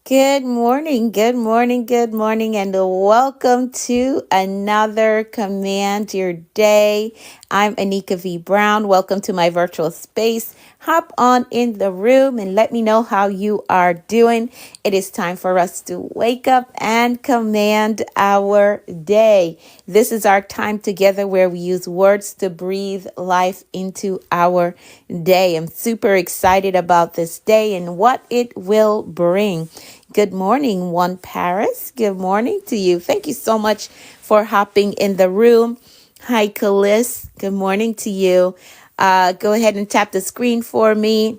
Good morning, good morning, and welcome to another Command Your Day. I'm Anika V. Brown. Welcome to my virtual space. Hop on in the room and let me know how you are doing. It is time for us to wake up and command our day. This is our time together where we use words to breathe life into our day. I'm super excited about this day and what it will bring. Good morning, One Paris. Good morning to you. Thank you so much for hopping in the room. Hi, Kalis. Good morning to you. Go ahead and tap the screen for me.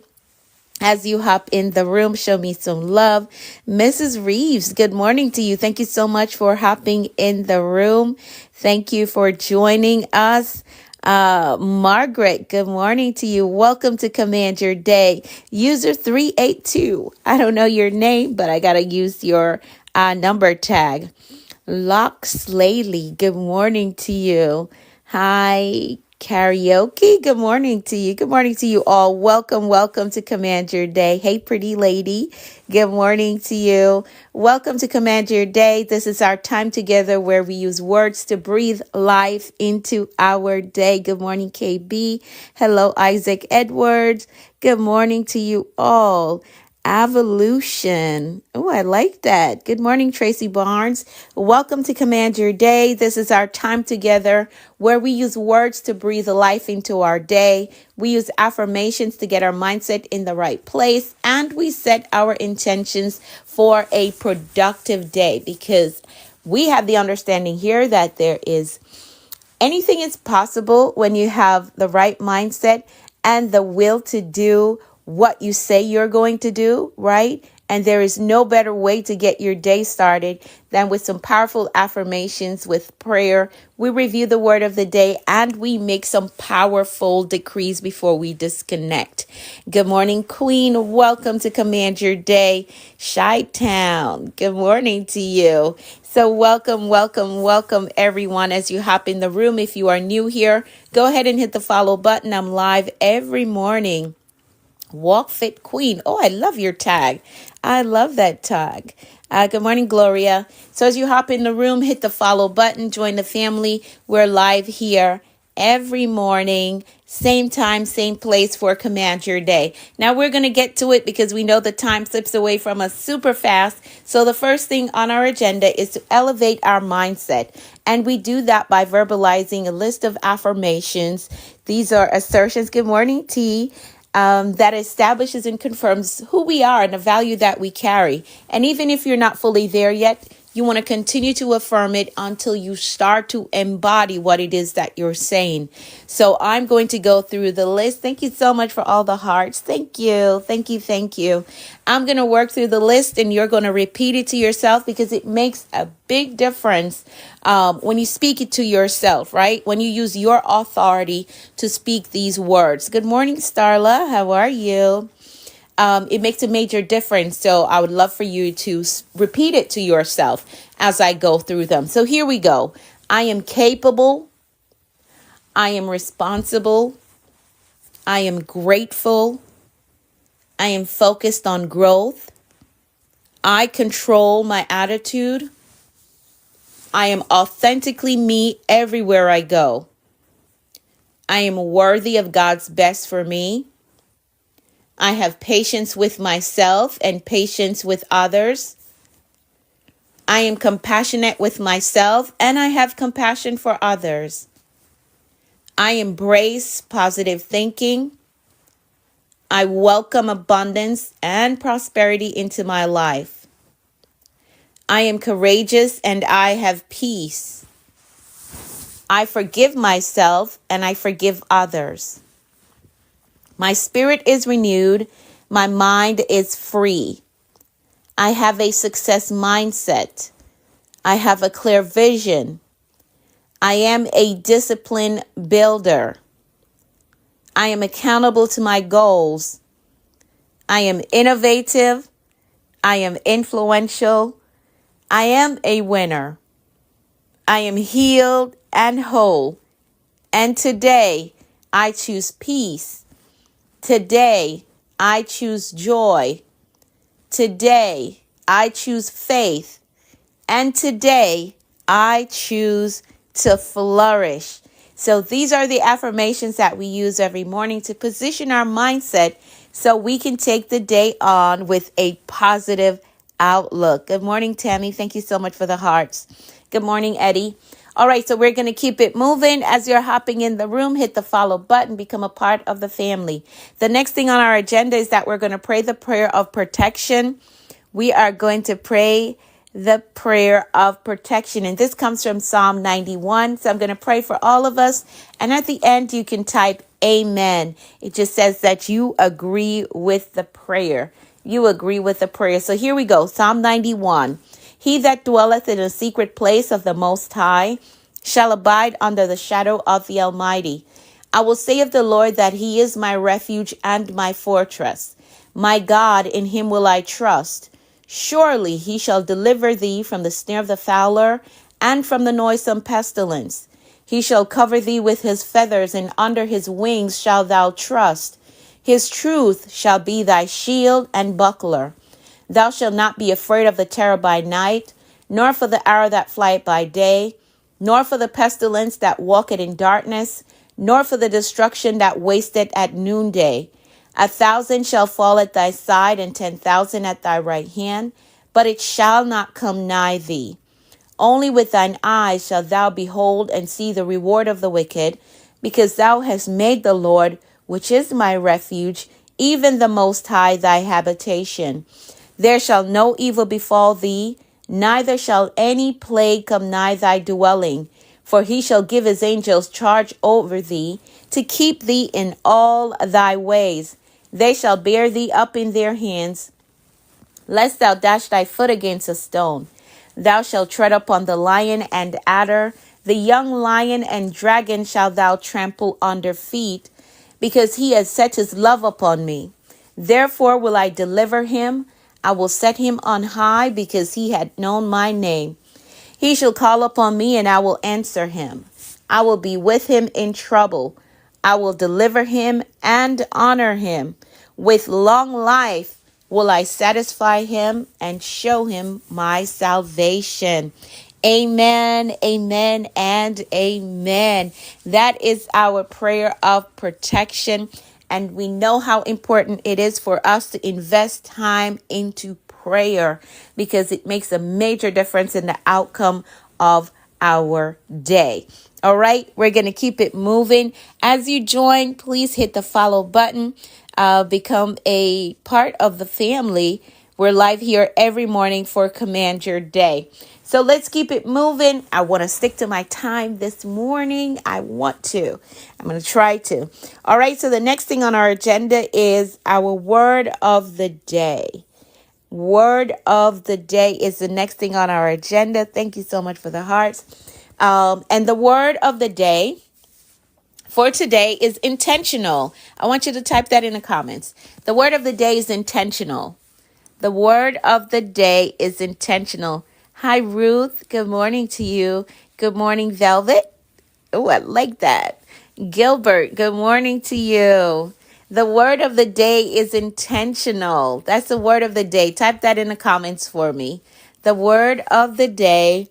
As you hop in the room, show me some love. Mrs. Reeves, good morning to you. Thank you so much for hopping in the room. Thank you for joining us. Margaret, good morning to you. Welcome to Command Your Day. User 382. I don't know your name, but I got to use your number tag. Lox Laley, good morning to you. Hi, Karaoke. Good morning to you. Good morning to you all. Welcome to Command Your Day. Hey, pretty lady. Good morning to you. Welcome to Command Your Day. This is our time together where we use words to breathe life into our day. Good morning, KB. Hello, Isaac Edwards. Good morning to you all. Evolution. Oh, I like that. Good morning, Tracy Barnes. Welcome to Command Your Day. This is our time together where we use words to breathe life into our day. We use affirmations to get our mindset in the right place, and we set our intentions for a productive day because we have the understanding here that anything is possible when you have the right mindset and the will to do what you say you're going to do, right? And there is no better way to get your day started than with some powerful affirmations with prayer. We review the word of the day and we make some powerful decrees before we disconnect. Good morning, Queen. Welcome to Command Your Day. Chi-Town. Good morning to you. So welcome everyone as you hop in the room. If you are new here, go ahead and hit the follow button. I'm live every morning. Walk Fit Queen. Oh, I love your tag. I love that tag. Good morning, Gloria. So as you hop in the room, hit the follow button, join the family. We're live here every morning, same time, same place for Command Your Day. Now we're going to get to it because we know the time slips away from us super fast. So the first thing on our agenda is to elevate our mindset. And we do that by verbalizing a list of affirmations. These are assertions. Good morning, T. That establishes and confirms who we are and the value that we carry. And even if you're not fully there yet, you want to continue to affirm it until you start to embody what it is that you're saying. So I'm going to go through the list. Thank you so much for all the hearts. Thank you. I'm going to work through the list and you're going to repeat it to yourself because it makes a big difference when you speak it to yourself, right? When you use your authority to speak these words. Good morning, Starla. How are you? It makes a major difference. So I would love for you to repeat it to yourself as I go through them. So here we go. I am capable. I am responsible. I am grateful. I am focused on growth. I control my attitude. I am authentically me everywhere I go. I am worthy of God's best for me. I have patience with myself and patience with others. I am compassionate with myself and I have compassion for others. I embrace positive thinking. I welcome abundance and prosperity into my life. I am courageous and I have peace. I forgive myself and I forgive others. My spirit is renewed. My mind is free. I have a success mindset. I have a clear vision. I am a discipline builder. I am accountable to my goals. I am innovative. I am influential. I am a winner. I am healed and whole. And today, I choose peace. Today, I choose joy. Today, I choose faith. And today, I choose to flourish. So these are the affirmations that we use every morning to position our mindset so we can take the day on with a positive outlook. Good morning, Tammy. Thank you so much for the hearts. Good morning, Eddie. All right, so we're going to keep it moving. As you're hopping in the room, hit the follow button, become a part of the family. The next thing on our agenda is that we're going to pray the prayer of protection. We are going to pray the prayer of protection. And this comes from Psalm 91. So I'm going to pray for all of us. And at the end, you can type amen. It just says that you agree with the prayer. You agree with the prayer. So here we go. Psalm 91. He that dwelleth in a secret place of the Most High shall abide under the shadow of the Almighty. I will say of the Lord that he is my refuge and my fortress. My God, in him will I trust. Surely he shall deliver thee from the snare of the fowler and from the noisome pestilence. He shall cover thee with his feathers, and under his wings shalt thou trust. His truth shall be thy shield and buckler. Thou shalt not be afraid of the terror by night, nor for the arrow that flieth by day, nor for the pestilence that walketh in darkness, nor for the destruction that wasteth at noonday. 1,000 shall fall at thy side, and 10,000 at thy right hand, but it shall not come nigh thee. Only with thine eyes shalt thou behold and see the reward of the wicked, because thou hast made the Lord, which is my refuge, even the Most High, thy habitation. There shall no evil befall thee, neither shall any plague come nigh thy dwelling. For he shall give his angels charge over thee, to keep thee in all thy ways. They shall bear thee up in their hands, lest thou dash thy foot against a stone. Thou shalt tread upon the lion and adder, the young lion and dragon shalt thou trample under feet, because he has set his love upon me. Therefore will I deliver him. I will set him on high, because he had known my name. He shall call upon me, and I will answer him. I will be with him in trouble. I will deliver him and honor him. With long life will I satisfy him and show him my salvation. Amen, amen, and amen. That is our prayer of protection. And we know how important it is for us to invest time into prayer, because it makes a major difference in the outcome of our day. All right, we're going to keep it moving. As you join, please hit the follow button. Become a part of the family. We're live here every morning for Command Your Day. So let's keep it moving. I want to stick to my time this morning. I'm going to try to. All right, so the next thing on our agenda is our word of the day. Word of the day is the next thing on our agenda. Thank you so much for the hearts. And the word of the day for today is intentional. I want you to type that in the comments. The word of the day is intentional. The word of the day is intentional. Hi, Ruth. Good morning to you. Good morning, Velvet. Oh, I like that. Gilbert, good morning to you. The word of the day is intentional. That's the word of the day. Type that in the comments for me. The word of the day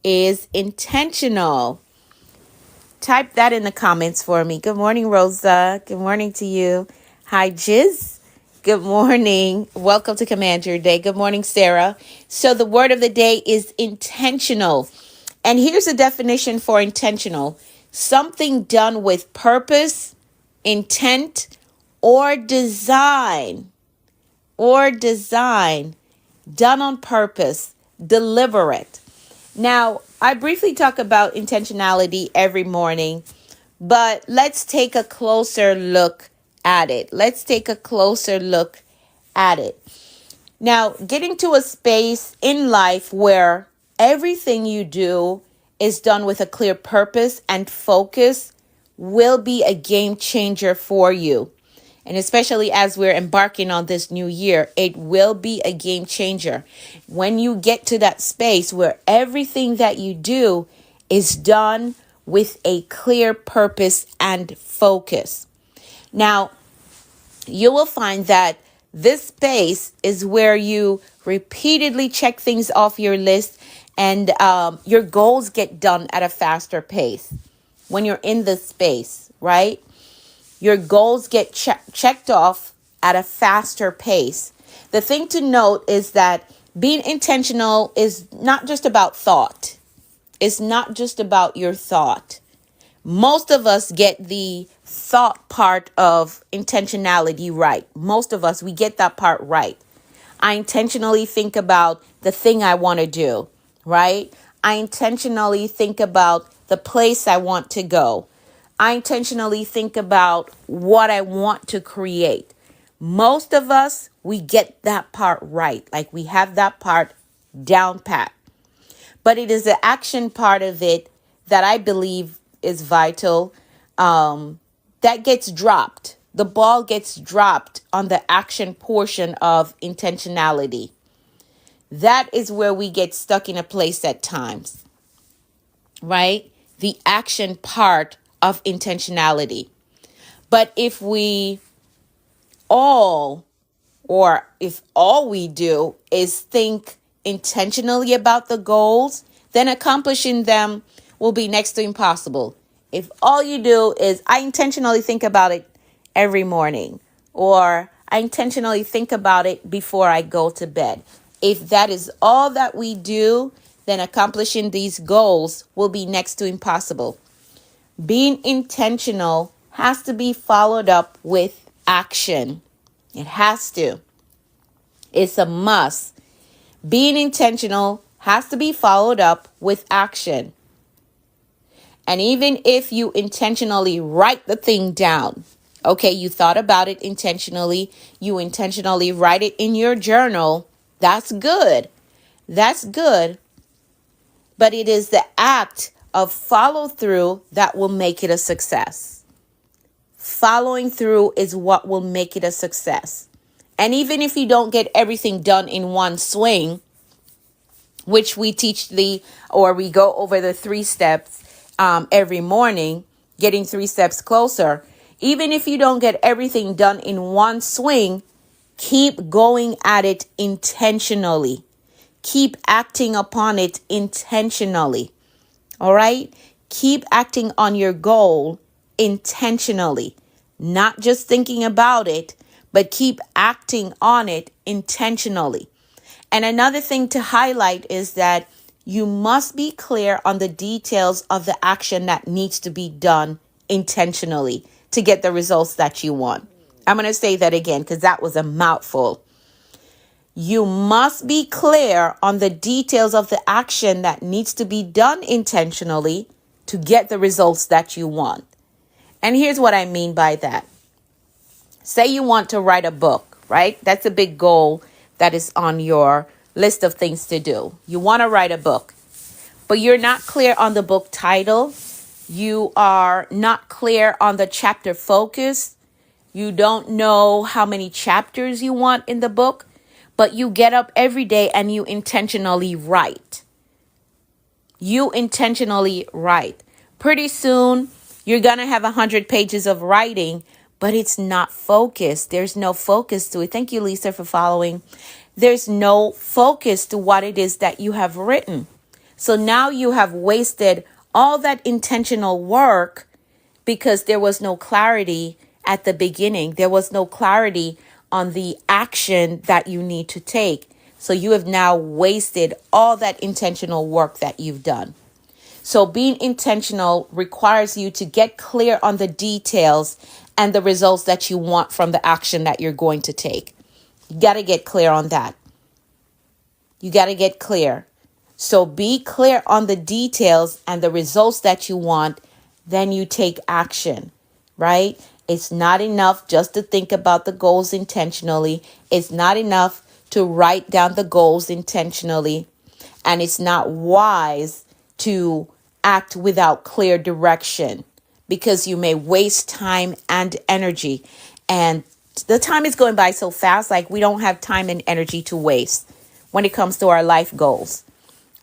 is intentional. Type that in the comments for me. Good morning, Rosa. Good morning to you. Hi, Jiz. Good morning. Welcome to Command Your Day. Good morning, Sarah. So the word of the day is intentional. And here's a definition for intentional. Something done with purpose, intent, or design. Done on purpose, deliberate. Now, I briefly talk about intentionality every morning, but let's take a closer look at it. Now, getting to a space in life where everything you do is done with a clear purpose and focus will be a game changer for you. And especially as we're embarking on this new year, it will be a game changer. When you get to that space where everything that you do is done with a clear purpose and focus. Now, you will find that This space is where you repeatedly check things off your list, and your goals get done at a faster pace. When you're in this space, right? Your goals get checked off at a faster pace. The thing to note is that being intentional is not just about thought. It's not just about your thought. Most of us get the thought part of intentionality right. Most of us, we get that part right. I intentionally think about the thing I want to do, right? I intentionally think about the place I want to go. I intentionally think about what I want to create. Most of us, we get that part right. Like we have that part down pat. But it is the action part of it that I believe is vital. That gets dropped. The ball gets dropped on the action portion of intentionality. That is where we get stuck in a place at times, right? The action part of intentionality. But if all we do is think intentionally about the goals, then accomplishing them will be next to impossible. If all you do is, I intentionally think about it every morning, or I intentionally think about it before I go to bed. If that is all that we do, then accomplishing these goals will be next to impossible. Being intentional has to be followed up with action. It has to. It's a must. Being intentional has to be followed up with action. And even if you intentionally write the thing down, okay, you thought about it intentionally, you intentionally write it in your journal, that's good. That's good. But it is the act of follow through that will make it a success. Following through is what will make it a success. And even if you don't get everything done in one swing, which we we go over the 3 steps every morning, getting 3 steps closer. Even if you don't get everything done in one swing, keep going at it intentionally. Keep acting upon it intentionally. All right? Keep acting on your goal intentionally. Not just thinking about it, but keep acting on it intentionally. And another thing to highlight is that you must be clear on the details of the action that needs to be done intentionally to get the results that you want. I'm going to say that again because that was a mouthful. You must be clear on the details of the action that needs to be done intentionally to get the results that you want. And here's what I mean by that. Say you want to write a book, right? That's a big goal that is on your list of things to do. You want to write a book, but you're not clear on the book title. You are not clear on the chapter focus. You don't know how many chapters you want in the book, but you get up every day and you intentionally write. You intentionally write. Pretty soon, you're going to have 100 pages of writing, but it's not focused. There's no focus to it. Thank you, Lisa, for following. There's no focus to what it is that you have written. So now you have wasted all that intentional work because there was no clarity at the beginning. There was no clarity on the action that you need to take. So you have now wasted all that intentional work that you've done. So being intentional requires you to get clear on the details and the results that you want from the action that you're going to take. You got to get clear on that. You got to get clear. So be clear on the details and the results that you want. Then you take action, right? It's not enough just to think about the goals intentionally. It's not enough to write down the goals intentionally. And it's not wise to act without clear direction because you may waste time and energy. And the time is going by so fast, like we don't have time and energy to waste when it comes to our life goals.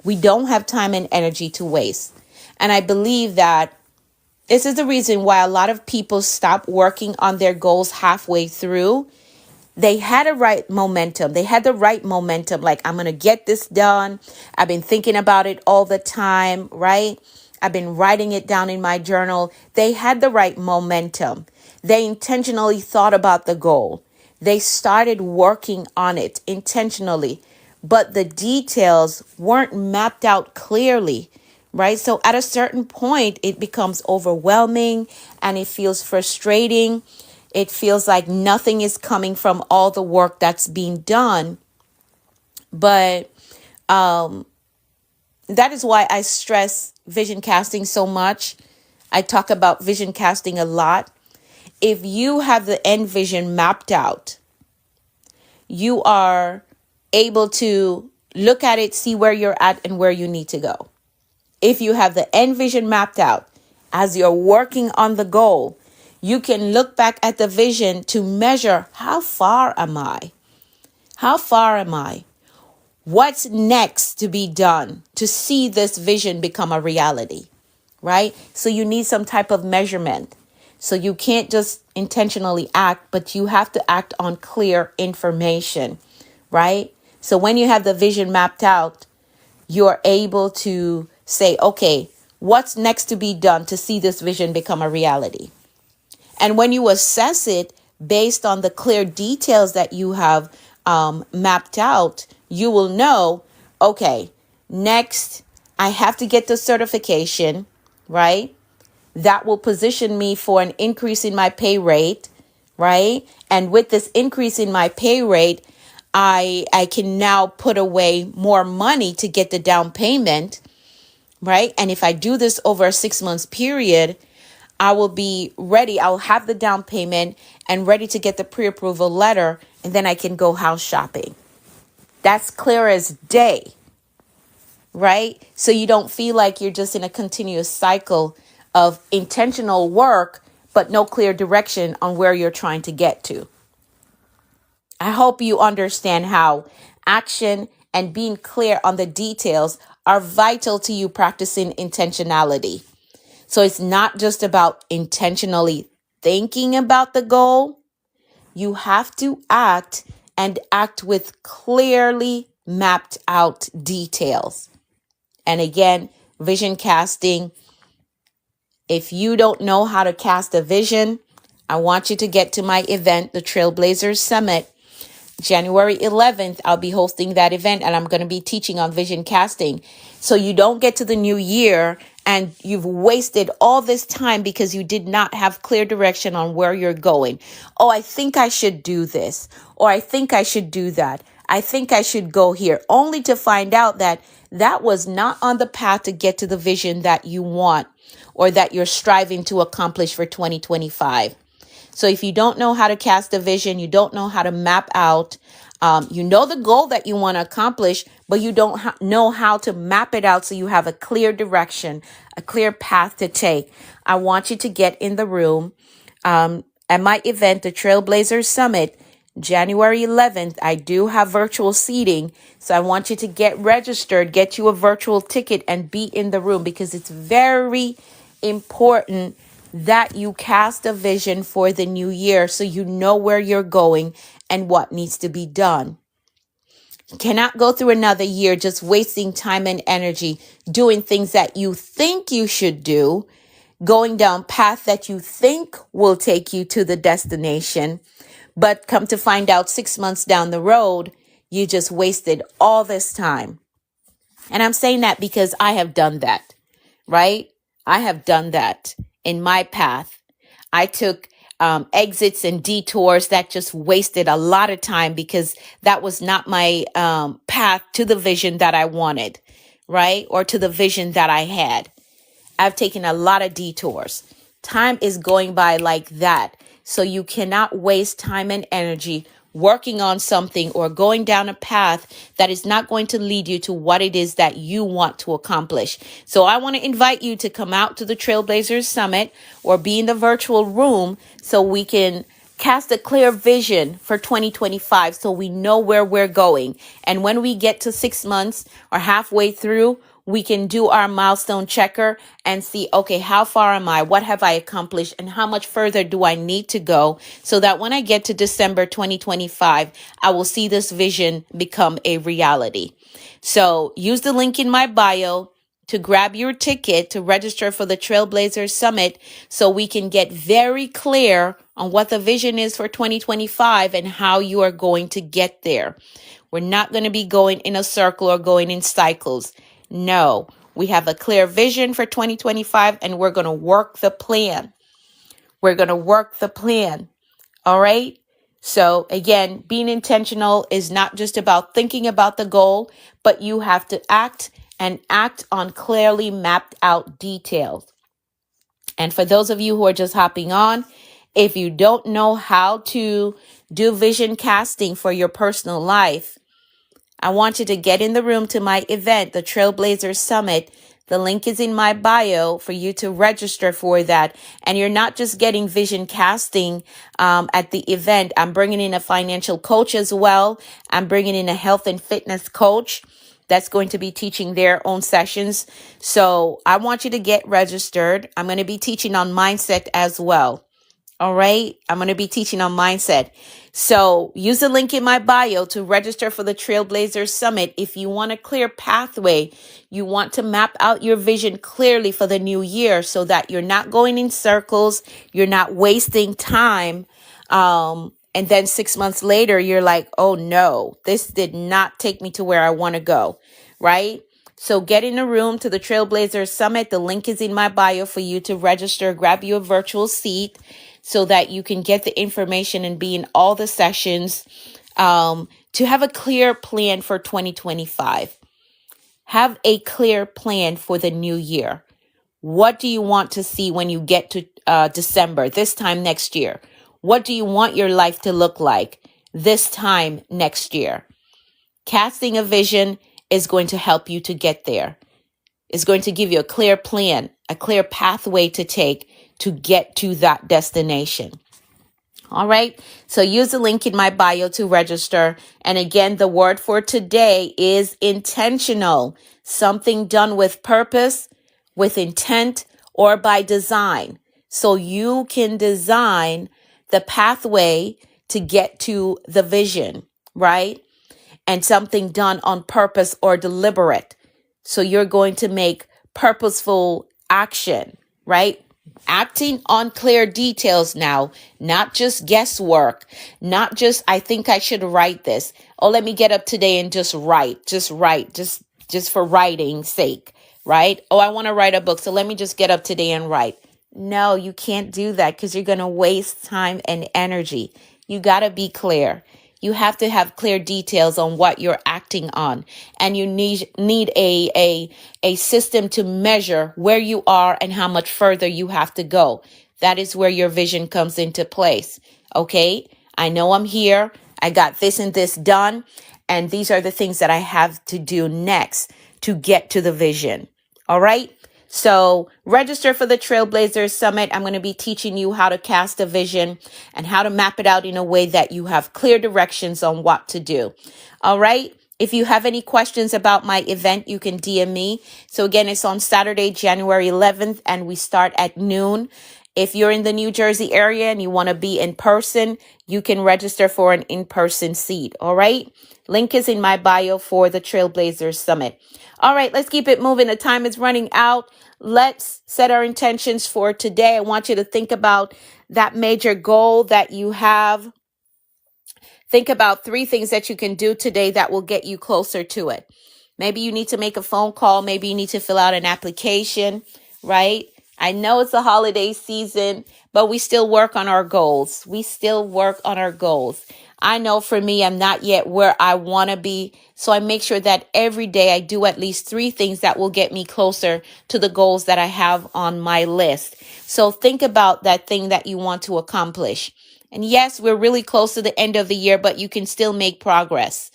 We don't have time and energy to waste. And I believe that this is the reason why a lot of people stop working on their goals halfway through They had a right momentum. They had the right momentum. Like, I'm going to get this done. I've been thinking about it all the time, right? I've been writing it down in my journal. They had the right momentum. They intentionally thought about the goal. They started working on it intentionally, but the details weren't mapped out clearly, right? So at a certain point, it becomes overwhelming and it feels frustrating. It feels like nothing is coming from all the work that's being done. But that is why I stress vision casting so much. I talk about vision casting a lot. If you have the end vision mapped out, you are able to look at it, see where you're at and where you need to go. If you have the end vision mapped out as you're working on the goal, you can look back at the vision to measure, how far am I? How far am I? What's next to be done to see this vision become a reality, right? So you need some type of measurement. So you can't just intentionally act, but you have to act on clear information, right? So when you have the vision mapped out, you're able to say, okay, what's next to be done to see this vision become a reality? And when you assess it based on the clear details that you have mapped out, you will know, okay, next, I have to get the certification, right? That will position me for an increase in my pay rate, right? And with this increase in my pay rate, I can now put away more money to get the down payment, right? And if I do this over a 6 months period, I will be ready. I'll have the down payment and ready to get the pre-approval letter, and then I can go house shopping. That's clear as day, right? So you don't feel like you're just in a continuous cycle of intentional work, but no clear direction on where you're trying to get to. I hope you understand how action and being clear on the details are vital to you practicing intentionality. So it's not just about intentionally thinking about the goal. You have to act and act with clearly mapped out details. And again, vision casting. If you don't know how to cast a vision, I want you to get to my event, the Trailblazers Summit. January 11th, I'll be hosting that event and I'm going to be teaching on vision casting. So you don't get to the new year and you've wasted all this time because you did not have clear direction on where you're going. Oh, I think I should do this, or I think I should do that. I think I should go here, only to find out that that was not on the path to get to the vision that you want or that you're striving to accomplish for 2025. So if you don't know how to cast a vision, you don't know how to map out, you know the goal that you want to accomplish, but you don't know how to map it out so you have a clear direction, a clear path to take. I want you to get in the room at my event, the Trailblazers Summit, January 11th. I do have virtual seating, so I want you to get registered, get you a virtual ticket, and be in the room because it's very important that you cast a vision for the new year so you know where you're going and what needs to be done. You cannot go through another year just wasting time and energy doing things that you think you should do, going down path that you think will take you to the destination, but come to find out 6 months down the road, you just wasted all this time. And I'm saying that because I have done that, right? I have done that in my path. I took exits and detours that just wasted a lot of time because that was not my path to the vision that I wanted, right? Or to the vision that I had. I've taken a lot of detours. Time is going by like that. So you cannot waste time and energy working on something or going down a path that is not going to lead you to what it is that you want to accomplish. So I want to invite you to come out to the Trailblazers Summit or be in the virtual room so we can cast a clear vision for 2025 so we know where we're going. And when we get to 6 months or halfway through, we can do our milestone checker and see, okay, how far am I? What have I accomplished? And how much further do I need to go so that when I get to December 2025, I will see this vision become a reality. So use the link in my bio to grab your ticket to register for the Trailblazers Summit so we can get very clear on what the vision is for 2025 and how you are going to get there. We're not going to be going in a circle or going in cycles. No, we have a clear vision for 2025 and we're going to work the plan. We're going to work the plan. All right. So again, being intentional is not just about thinking about the goal, but you have to act and act on clearly mapped out details. And for those of you who are just hopping on, if you don't know how to do vision casting for your personal life, I want you to get in the room to my event, the Trailblazers Summit. The link is in my bio for you to register for that. And you're not just getting vision casting at the event. I'm bringing in a financial coach as well. I'm bringing in a health and fitness coach that's going to be teaching their own sessions. So I want you to get registered. I'm going to be teaching on mindset as well. All right. I'm going to be teaching on mindset. So use the link in my bio to register for the Trailblazers Summit. If you want a clear pathway, you want to map out your vision clearly for the new year so that you're not going in circles. You're not wasting time. And then 6 months later, you're like, oh no, this did not take me to where I want to go. Right. So get in the room to the Trailblazers Summit. The link is in my bio for you to register. Grab you a virtual seat so that you can get the information and be in all the sessions to have a clear plan for 2025. Have a clear plan for the new year. What do you want to see when you get to December, this time next year? What do you want your life to look like this time next year? Casting a vision is going to help you to get there. It's going to give you a clear plan, a clear pathway to take to get to that destination. All right. So use the link in my bio to register. And again, the word for today is intentional. Something done with purpose, with intent, or by design. So you can design the pathway to get to the vision, right? And something done on purpose or deliberate. So you're going to make purposeful action, right? Acting on clear details now, not just guesswork, not just, I think I should write this. Oh, let me get up today and just write, just for writing's sake, right? Oh, I want to write a book. So let me just get up today and write. No, you can't do that because you're going to waste time and energy. You got to be clear. You have to have clear details on what you're acting on, and you need a system to measure where you are and how much further you have to go. That is where your vision comes into place. Okay, I know I'm here. I got this and this done, and these are the things that I have to do next to get to the vision. All right. So register for the Trailblazers Summit. I'm going to be teaching you how to cast a vision and how to map it out in a way that you have clear directions on what to do. All right. If you have any questions about my event, you can DM me. So again, it's on Saturday, January 11th, and we start at noon. If you're in the New Jersey area and you want to be in person, you can register for an in-person seat. All right. Link is in my bio for the Trailblazers Summit. All right, let's keep it moving. The time is running out. Let's set our intentions for today. I want you to think about that major goal that you have. Think about 3 things that you can do today that will get you closer to it. Maybe you need to make a phone call. Maybe you need to fill out an application, right? I know it's the holiday season, but we still work on our goals. I know for me, I'm not yet where I want to be. So I make sure that every day I do at least 3 things that will get me closer to the goals that I have on my list. So think about that thing that you want to accomplish. And yes, we're really close to the end of the year, but you can still make progress.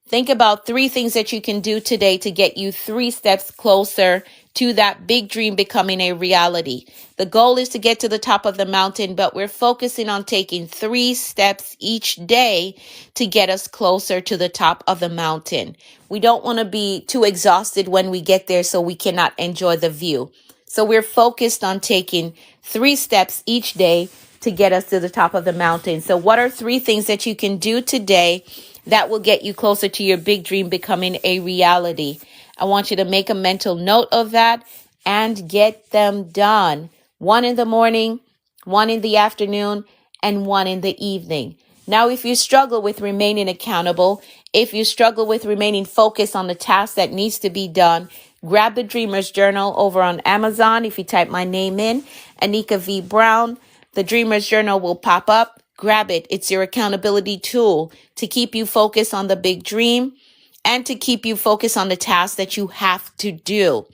Think about 3 things that you can do today to get you 3 steps closer to that big dream becoming a reality. The goal is to get to the top of the mountain, but we're focusing on taking 3 steps each day to get us closer to the top of the mountain. We don't want to be too exhausted when we get there so we cannot enjoy the view. So we're focused on taking 3 steps each day to get us to the top of the mountain. So what are 3 things that you can do today that will get you closer to your big dream becoming a reality? I want you to make a mental note of that and get them done. 1 in the morning, 1 in the afternoon, and 1 in the evening. Now, if you struggle with remaining accountable, if you struggle with remaining focused on the task that needs to be done, grab the Dreamer's Journal over on Amazon. If you type my name in, Anika V. Brown, the Dreamer's Journal will pop up. Grab it. It's your accountability tool to keep you focused on the big dream and to keep you focused on the task that you have to do.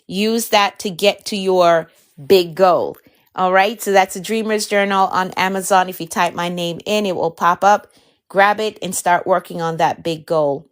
Use that to get to your big goal. All right. So that's a Dreamer's Journal on Amazon. If you type my name in, it will pop up. Grab it and start working on that big goal.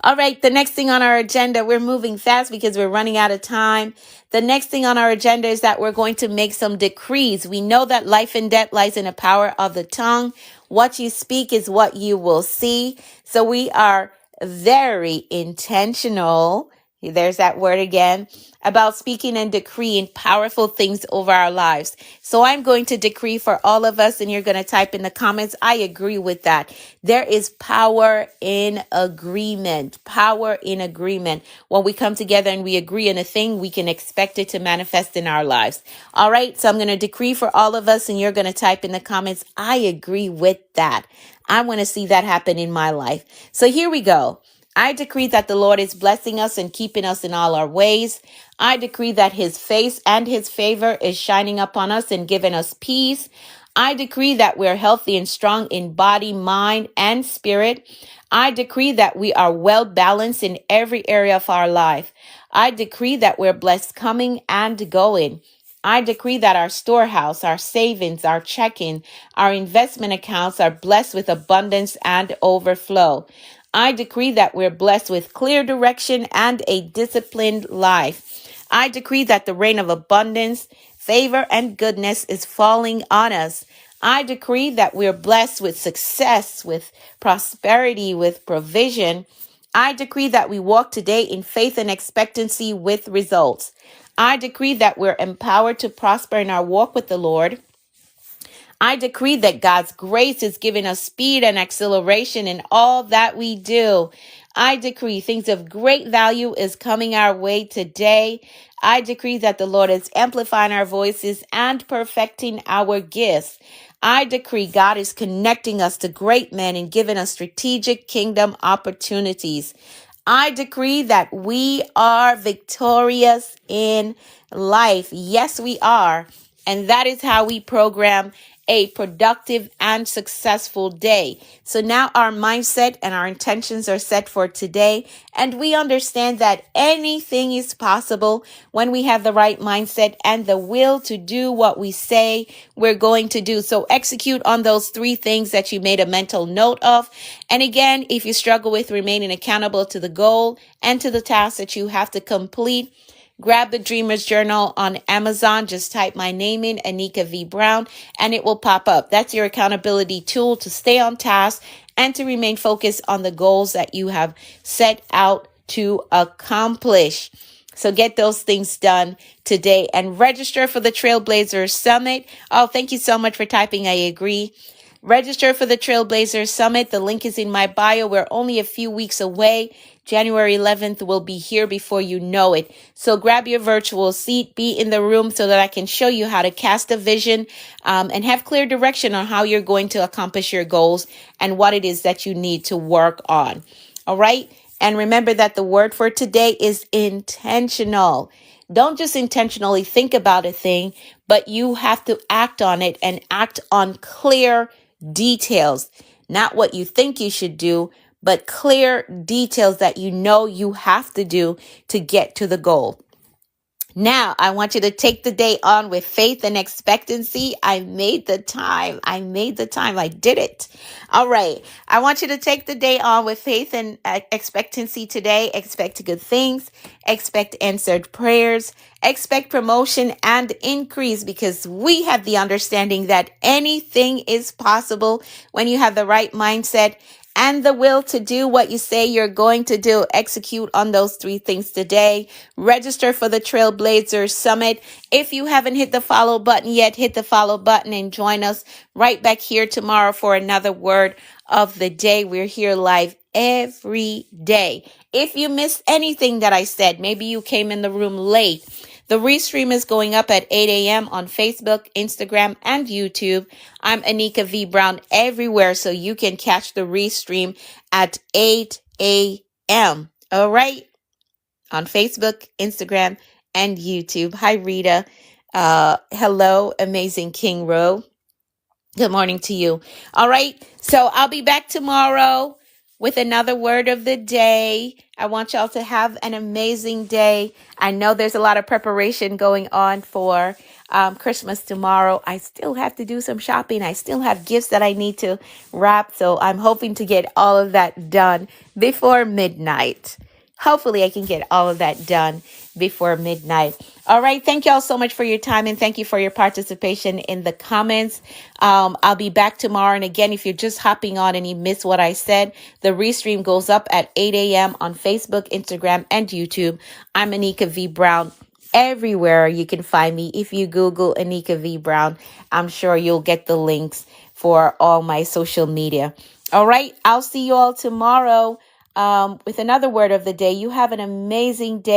All right, the next thing on our agenda, we're moving fast because we're running out of time. The next thing on our agenda is that we're going to make some decrees. We know that life and death lies in the power of the tongue. What you speak is what you will see. So we are very intentional. There's that word again, about speaking and decreeing powerful things over our lives. So I'm going to decree for all of us, and you're going to type in the comments, I agree with that. There is power in agreement. Power in agreement. When we come together and we agree on a thing, we can expect it to manifest in our lives. All right. So I'm going to decree for all of us, and you're going to type in the comments, I agree with that. I want to see that happen in my life. So here we go. I decree that the Lord is blessing us and keeping us in all our ways. I decree that his face and his favor is shining upon us and giving us peace. I decree that we're healthy and strong in body, mind, and spirit. I decree that we are well balanced in every area of our life. I decree that we're blessed coming and going. I decree that our storehouse, our savings, our checking, our investment accounts are blessed with abundance and overflow. I decree that we're blessed with clear direction and a disciplined life. I decree that the rain of abundance, favor, and goodness is falling on us. I decree that we're blessed with success, with prosperity, with provision. I decree that we walk today in faith and expectancy with results. I decree that we're empowered to prosper in our walk with the Lord. I decree that God's grace is giving us speed and acceleration in all that we do. I decree things of great value is coming our way today. I decree that the Lord is amplifying our voices and perfecting our gifts. I decree God is connecting us to great men and giving us strategic kingdom opportunities. I decree that we are victorious in life. Yes, we are. And that is how we program a productive and successful day. So now our mindset and our intentions are set for today. And we understand that anything is possible when we have the right mindset and the will to do what we say we're going to do. So execute on those 3 things that you made a mental note of. And again, if you struggle with remaining accountable to the goal and to the task that you have to complete, grab the Dreamer's Journal on Amazon. Just type my name in, Anika V. Brown, and it will pop up. That's your accountability tool to stay on task and to remain focused on the goals that you have set out to accomplish. So get those things done today and register for the Trailblazers Summit. Oh, thank you so much for typing I agree. Register for the Trailblazers Summit. The link is in my bio. We're only a few weeks away. January 11th will be here before you know it. So grab your virtual seat, be in the room so that I can show you how to cast a vision and have clear direction on how you're going to accomplish your goals and what it is that you need to work on. All right. And remember that the word for today is intentional. Don't just intentionally think about a thing, but you have to act on it and act on clear details, not what you think you should do, but clear details that you know you have to do to get to the goal. Now, I want you to take the day on with faith and expectancy. I made the time. I made the time. I did it. All right. I want you to take the day on with faith and expectancy today. Expect good things. Expect answered prayers. Expect promotion and increase, because we have the understanding that anything is possible when you have the right mindset and the will to do what you say you're going to do. Execute on those three things today. Register for the Trailblazers Summit. If you haven't hit the follow button yet, hit the follow button and join us right back here tomorrow for another word of the day. We're here live every day. If you missed anything that I said, maybe you came in the room late, the restream is going up at 8 a.m. on Facebook, Instagram, and YouTube. I'm Anika V. Brown everywhere, so you can catch the restream at 8 a.m. All right? On Facebook, Instagram, and YouTube. Hi, Rita. Hello, Amazing King Row. Good morning to you. All right. So I'll be back tomorrow with another word of the day. I want y'all to have an amazing day. I know there's a lot of preparation going on for Christmas tomorrow. I still have to do some shopping. I still have gifts that I need to wrap. So I'm hoping to get all of that done before midnight. Hopefully, I can get all of that done before midnight. All right. Thank y'all so much for your time, and thank you for your participation in the comments. I'll be back tomorrow. And again, if you're just hopping on and you missed what I said, the restream goes up at 8 a.m. on Facebook, Instagram, and YouTube. I'm Anika V. Brown. Everywhere you can find me. If you Google Anika V. Brown, I'm sure you'll get the links for all my social media. All right. I'll see you all tomorrow with another word of the day. You have an amazing day.